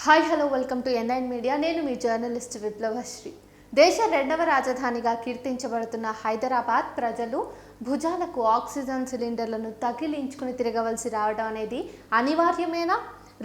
Hi hello welcome to NIN media. నేను మీ journalist విప్లవశ్రీ. దేశ రెండవ రాజధానిగా కీర్తించబడుతున్న హైదరాబాద్ ప్రజలు భుజాలకు ఆక్సిజన్ సిలిండర్లను తగిలించుకుని తిరగవలసి రావడం అనేది అనివార్యమేనా?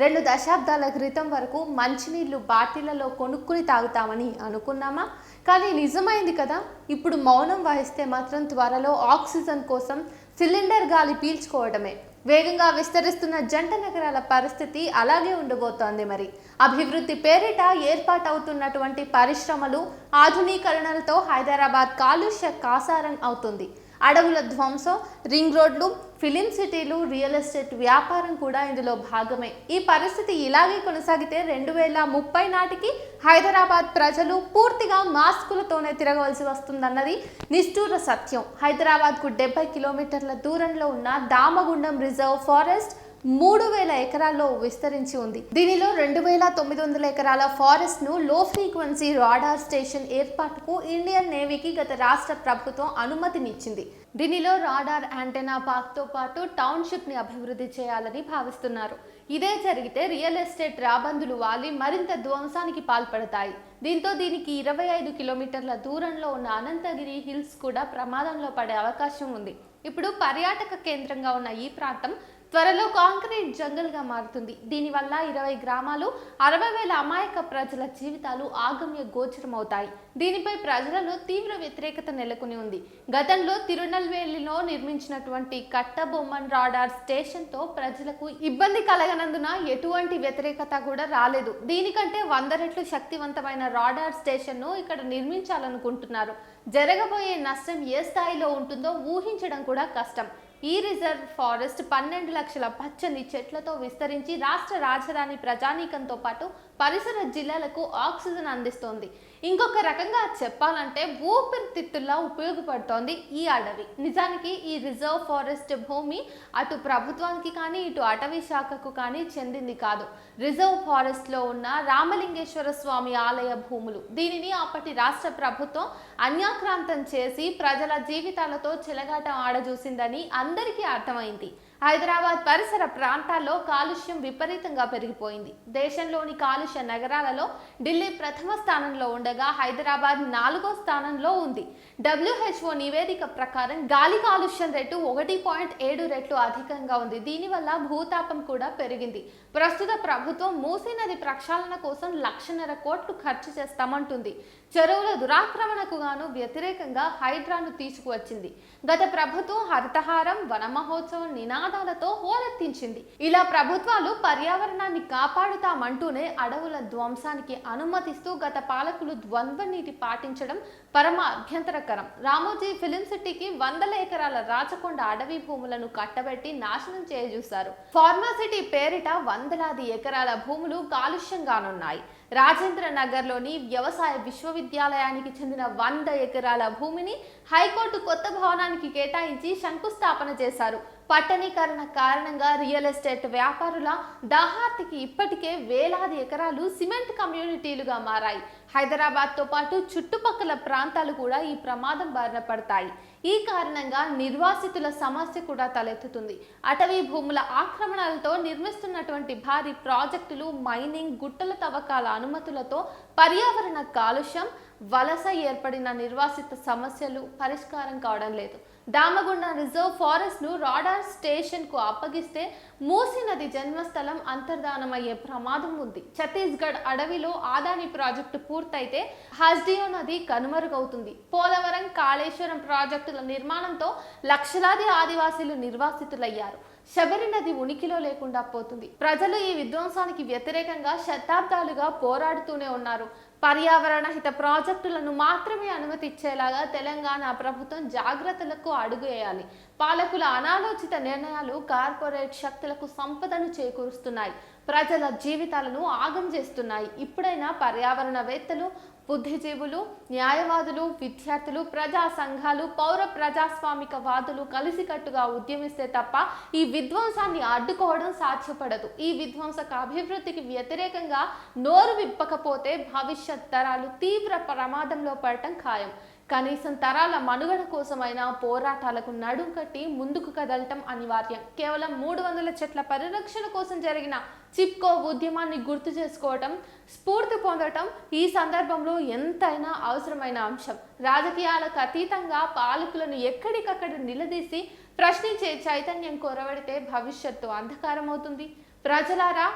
2 దశాబ్దాల క్రితం వరకు మంచినీళ్లు బాటిళ్లలో కొనుక్కుని తాగుతామని అనుకున్నామా? కానీ నిజమైంది కదా. ఇప్పుడు మౌనం వహిస్తే మాత్రం త్వరలో ఆక్సిజన్ కోసం సిలిండర్ గాలి పీల్చుకోవడమే. వేగంగా విస్తరిస్తున్న జంట నగరాల పరిస్థితి అలాగే ఉండబోతోంది. మరి అభివృద్ధి పేరిట ఏర్పాటవుతున్నటువంటి పరిశ్రమలు, ఆధునీకరణలతో హైదరాబాద్ కాలుష్య కాసారం అవుతుంది. అడవుల ధ్వంసం, రింగ్ రోడ్లు, ఫిలిం సిటీలు, రియల్ ఎస్టేట్ వ్యాపారం కూడా ఇందులో భాగమే. ఈ పరిస్థితి ఇలాగే కొనసాగితే 2030 నాటికి హైదరాబాద్ ప్రజలు పూర్తిగా మాస్కులతోనే తిరగవలసి వస్తుందన్నది నిష్ఠూర సత్యం. హైదరాబాద్కు 70 కిలోమీటర్ల దూరంలో ఉన్న దామగుండం రిజర్వ్ ఫారెస్ట్ 3000 ఎకరాల్లో విస్తరించి ఉంది. దీనిలో 2900 ఎకరాల ఫారెస్ట్ ను లో ఫ్రీక్వెన్సీ రాడార్ స్టేషన్ ఏర్పాటుకు ఇండియన్ నేవీకి గత రాష్ట్ర ప్రభుత్వం అనుమతినిచ్చింది. దీనిలో రాడార్ యాంటెనా పార్క్ తో పాటు టౌన్షిప్ ని అభివృద్ధి చేయాలని భావిస్తున్నారు. ఇదే జరిగితే రియల్ ఎస్టేట్ రాబందులు వాలి మరింత ధ్వంసానికి పాల్పడతాయి. దీంతో దీనికి 25 కిలోమీటర్ల దూరంలో ఉన్న అనంతగిరి హిల్స్ కూడా ప్రమాదంలో పడే అవకాశం ఉంది. ఇప్పుడు పర్యాటక కేంద్రంగా ఉన్న ఈ ప్రాంతం త్వరలో కాంక్రీట్ జంగల్ గా మారుతుంది. దీనివల్ల 20 గ్రామాలు, 60,000 అమాయక ప్రజల జీవితాలు ఆగమ్య గోచరమవుతాయి. దీనిపై ప్రజలలో తీవ్ర వ్యతిరేకత నెలకొని ఉంది. గతంలో తిరునల్వేలిలో నిర్మించినటువంటి కట్టబొమ్మన్ రాడార్ స్టేషన్ తో ప్రజలకు ఇబ్బంది కలగనందున ఎటువంటి వ్యతిరేకత కూడా రాలేదు. దీనికంటే 100 రెట్లు శక్తివంతమైన రాడార్ స్టేషన్ ను ఇక్కడ నిర్మించాలనుకుంటున్నారు. జరగబోయే నష్టం ఏ స్థాయిలో ఉంటుందో ఊహించడం కూడా కష్టం. ఈ రిజర్వ్ ఫారెస్ట్ 12 లక్షల పచ్చని చెట్లతో విస్తరించి రాష్ట్ర రాజధాని ప్రజానీకంతో పాటు పరిసర జిల్లాలకు ఆక్సిజన్ అందిస్తోంది. ఇంకొక రకంగా చెప్పాలంటే ఊపిరితిత్తుల్లా ఉపయోగపడుతోంది ఈ అడవి. నిజానికి ఈ రిజర్వ్ ఫారెస్ట్ భూమి అటు ప్రభుత్వానికి కానీ ఇటు అటవీ శాఖకు కానీ చెందింది కాదు. రిజర్వ్ ఫారెస్ట్ లో ఉన్న రామలింగేశ్వర స్వామి ఆలయ భూములు. దీనిని అప్పటి రాష్ట్ర ప్రభుత్వం అన్యాక్రాంతం చేసి ప్రజల జీవితాలతో చెలగాటం ఆడజూసిందని అందరికీ అర్థమైంది. హైదరాబాద్ పరిసర ప్రాంతాల్లో కాలుష్యం విపరీతంగా పెరిగిపోయింది. దేశంలోని కాలుష్య నగరాలలో ఢిల్లీ ప్రథమ స్థానంలో ఉండగా హైదరాబాద్ 4వ స్థానంలో ఉంది. WHO నివేదిక ప్రకారం గాలి కాలుష్యం రేటు 1.7 రెట్లు అధికంగా ఉంది. దీనివల్ల భూతాపం కూడా పెరిగింది. ప్రస్తుత ప్రభుత్వం మూసీ నది ప్రక్షాళన కోసం 1,50,000 కోట్లు ఖర్చు చేస్తామంటుంది. చెరువుల దురాక్రమణకు గాను వ్యతిరేకంగా హైడ్రాను తీసుకువచ్చింది. గత ప్రభుత్వం హరితహారం, వన మహోత్సవం నినాదాలతో హోరెత్తించింది. ఇలా ప్రభుత్వాలు పర్యావరణాన్ని కాపాడుతామంటూనే అడవుల ధ్వంసానికి అనుమతిస్తూ గత పాలకులు ద్వంద్వ నీతి పాటించడం పరమ అభ్యంతరకరం. రామోజీ ఫిలిం సిటీకి 100 ఎకరాల రాచకొండ అడవి భూములను కట్టబెట్టి నాశనం చేయజూశారు. ఫార్మాసిటీ పేరిట వందలాది ఎకరాల భూములు కాలుష్యంగానున్నాయి. రాజేంద్ర నగర్లోని వ్యవసాయ విశ్వవిద్యాలయానికి చెందిన 100 ఎకరాల భూమిని హైకోర్టు కొత్త భవనానికి కేటాయించి శంకుస్థాపన చేశారు. పట్టణీకరణ కారణంగా రియల్ ఎస్టేట్ వ్యాపారుల దాహార్తికి ఇప్పటికే వేలాది ఎకరాలు సిమెంట్ కమ్యూనిటీలుగా మారాయి. హైదరాబాద్ తో పాటు చుట్టుపక్కల ప్రాంతాలు కూడా ఈ ప్రమాదం బారిన పడతాయి. ఈ కారణంగా నిర్వాసితుల సమస్య కూడా తలెత్తుతుంది. అటవీ భూముల ఆక్రమణలతో నిర్మిస్తున్నటువంటి భారీ ప్రాజెక్టులు, మైనింగ్, గుట్టల తవ్వకాల అనుమతులతో పర్యావరణ కాలుష్యం, వలస ఏర్పడిన నిర్వాసిత సమస్యలు పరిష్కారం కావడం లేదు. దామగుండ రిజర్వ్ ఫారెస్ట్ ను రాడార్ స్టేషన్ కు అప్పగిస్తే మూసీ నది జన్మస్థలం అంతర్ధానమయ్యే ప్రమాదం ఉంది. ఛత్తీస్గఢ్ అడవిలో ఆదాని ప్రాజెక్టు పూర్తయితే హస్డియో నది కనుమరుగవుతుంది. పోలవరం, కాళేశ్వరం ప్రాజెక్టుల నిర్మాణంతో లక్షలాది ఆదివాసీలు నిర్వాసితులయ్యారు. శబరి నది ఉనికిలో లేకుండా పోతుంది. ప్రజలు ఈ విధ్వంసానికి వ్యతిరేకంగా శతాబ్దాలుగా పోరాడుతూనే ఉన్నారు. పర్యావరణ హిత ప్రాజెక్టులను మాత్రమే అనుమతిచ్చేలాగా తెలంగాణ ప్రభుత్వం జాగ్రత్తలకు అడుగు వేయాలి. పాలకుల అనాలోచిత నిర్ణయాలు కార్పొరేట్ శక్తులకు సంపదను చేకూరుస్తున్నాయి, ప్రజల జీవితాలను ఆగం చేస్తున్నాయి. ఇప్పుడైనా పర్యావరణవేత్తలు, బుద్ధిజీవులు, న్యాయవాదులు, విద్యార్థులు, ప్రజా సంఘాలు, పౌర ప్రజాస్వామిక వాదులు కలిసికట్టుగా ఉద్యమిస్తే తప్ప ఈ విధ్వంసాన్ని అడ్డుకోవడం సాధ్యపడదు. ఈ విధ్వంసక అభివృద్ధికి వ్యతిరేకంగా నోరు విప్పకపోతే భవిష్యత్ తరాలు తీవ్ర ప్రమాదంలో పడటం ఖాయం. కనీసం తరాల మనుగడ కోసమైనా పోరాటాలకు నడుం కట్టి ముందుకు కదలటం అనివార్యం. కేవలం 300 చెట్ల పరిరక్షణ కోసం జరిగిన చిప్కో ఉద్యమాన్ని గుర్తు చేసుకోవటం, స్ఫూర్తి పొందటం ఈ సందర్భంలో ఎంతైనా అవసరమైన అంశం. రాజకీయాలకు అతీతంగా పాలకులను ఎక్కడికక్కడ నిలదీసి ప్రశ్నించే చైతన్యం కొరవడితే భవిష్యత్తు అంధకారం అవుతుంది. ప్రజలారా,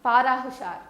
పారా హుషార్.